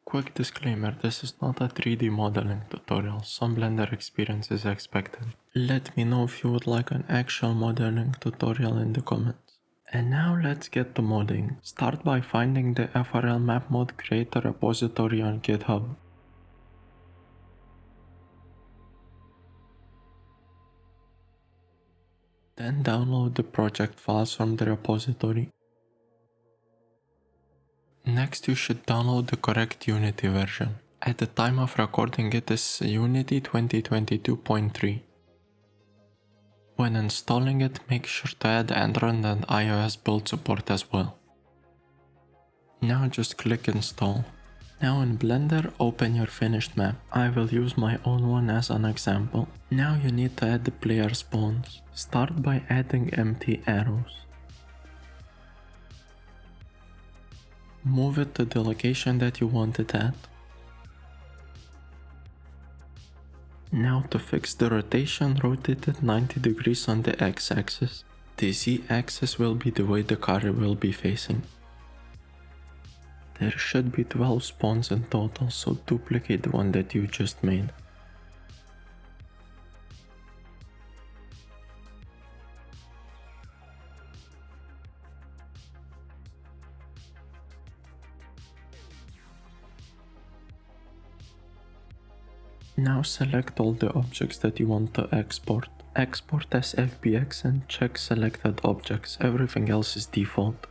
Quick disclaimer, this is not a 3D modeling tutorial, some Blender experience is expected. Let me know if you would like an actual modeling tutorial in the comments. And now let's get to modding. Start by finding the FRL map mod creator repository on GitHub. Then download the project files from the repository. Next you should download the correct Unity version. At the time of recording it is Unity 2022.3. When installing it, make sure to add Android and iOS build support as well. Now just click install. Now in Blender, open your finished map. I will use my own one as an example. Now you need to add the player spawns. Start by adding empty arrows. Move it to the location that you want it at. Now to fix the rotation, rotate it 90 degrees on the x-axis. The z-axis will be the way the car will be facing. There should be 12 spawns in total, so duplicate the one that you just made. Now select all the objects that you want to export. Export as FBX and check selected objects, everything else is default.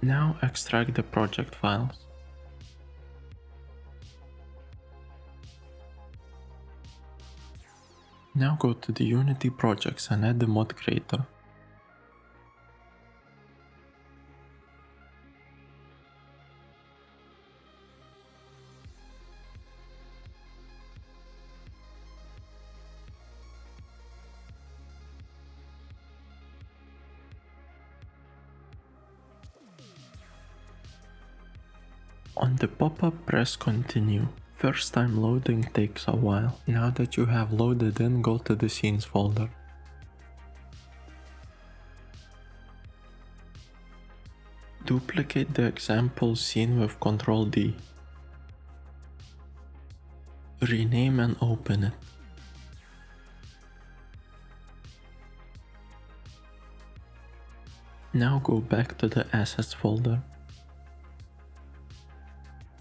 Now extract the project files. Now go to the Unity projects and add the mod creator. On the pop-up, press continue. First time loading takes a while. Now that you have loaded in, go to the scenes folder. Duplicate the example scene with Ctrl D. Rename and open it. Now go back to the assets folder.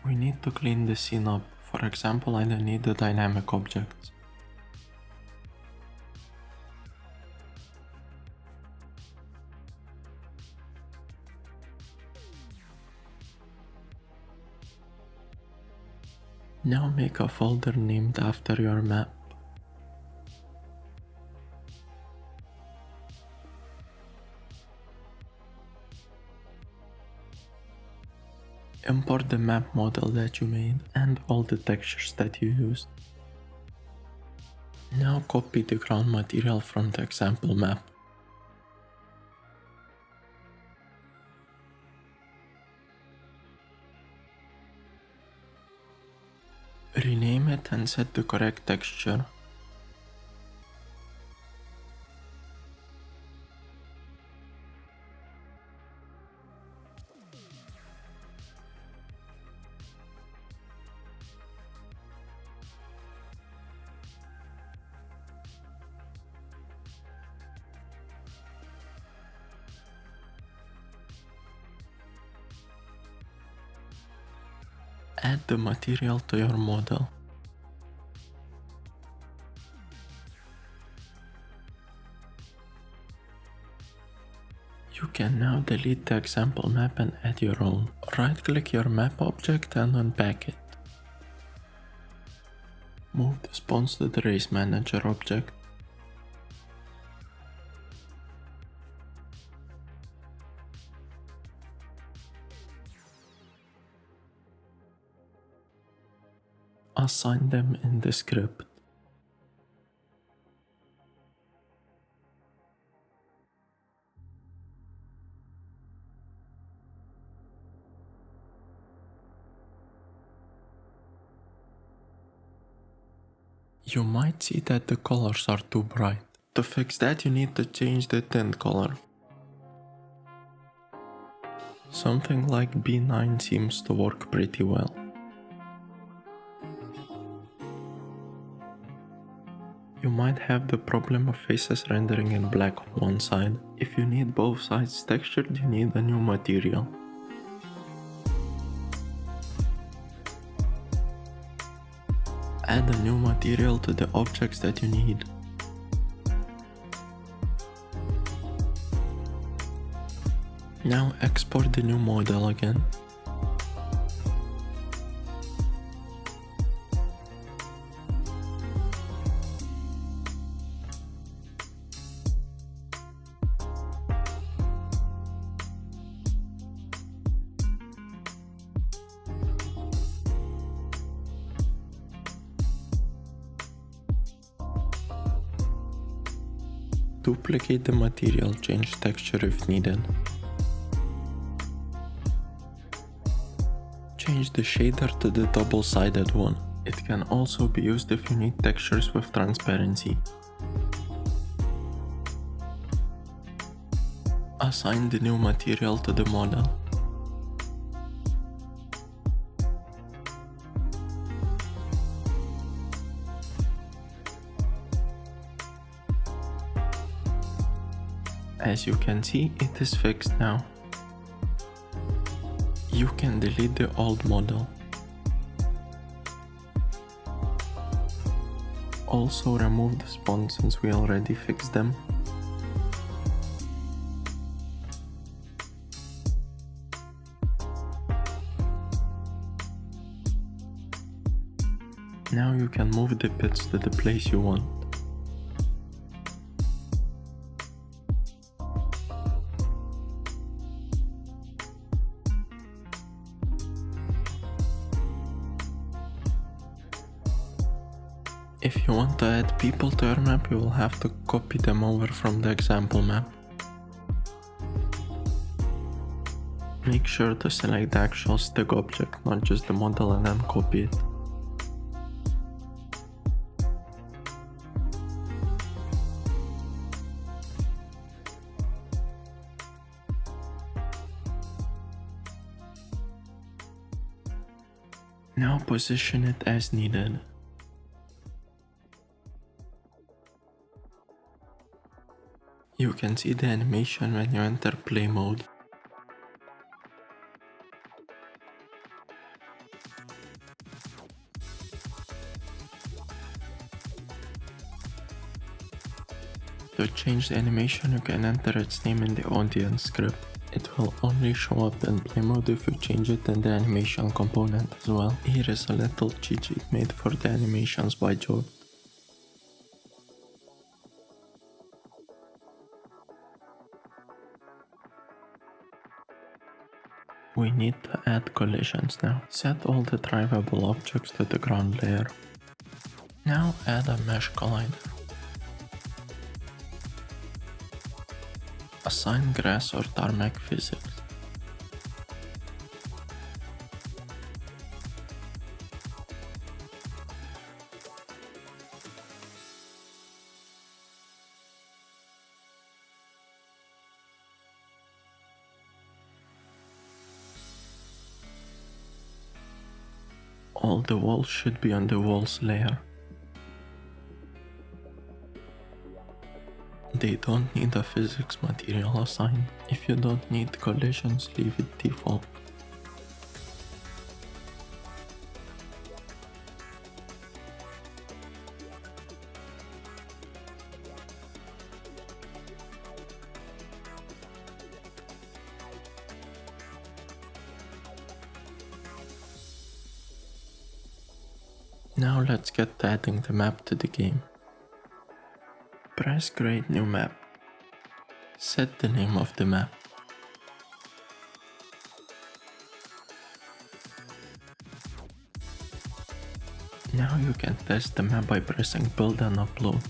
We need to clean the scene up. For example, I don't need the dynamic objects. Now make a folder named after your map. Import the map model that you made and all the textures that you used. Now copy the ground material from the example map. Rename it and set the correct texture. Add the material to your model. You can now delete the example map and add your own. Right-click your map object and unpack it. Move the spawns to the race manager object. Assign them in the script. You might see that the colors are too bright. To fix that, you need to change the tint color. Something like B9 seems to work pretty well. You might have the problem of faces rendering in black on one side. If you need both sides textured, you need a new material. Add a new material to the objects that you need. Now export the new model again. Duplicate the material, change texture if needed. Change the shader to the double-sided one. It can also be used if you need textures with transparency. Assign the new material to the model. As you can see, it is fixed now. You can delete the old model. Also remove the spawn since we already fixed them. Now you can move the pits to the place you want. If you want to add people to your map, you will have to copy them over from the example map. Make sure to select the actual stick object, not just the model, and then copy it. Now position it as needed. You can see the animation when you enter play mode. To change the animation, you can enter its name in the audience script. It will only show up in play mode if you change it in the animation component as well. Here is a little cheat sheet made for the animations by Joe. We need to add collisions now. Set all the drivable objects to the ground layer. Now add a mesh collider. Assign grass or tarmac physics. All the walls should be on the walls layer. They don't need a physics material assigned. If you don't need collisions, leave it default. Now let's get to adding the map to the game. Press create new map. Set the name of the map. Now you can test the map by pressing build and upload.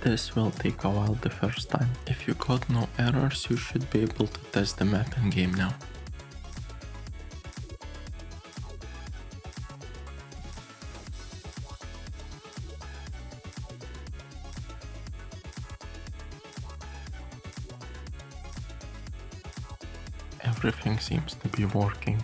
This will take a while the first time. If you got no errors, you should be able to test the map in game now. everything seems to be working.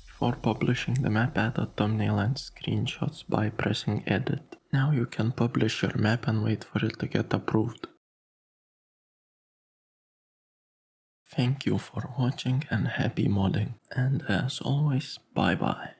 Before publishing the map, add a thumbnail and screenshots by pressing edit. Now you can publish your map and wait for it to get approved. Thank you for watching and happy modding. And as always, bye bye.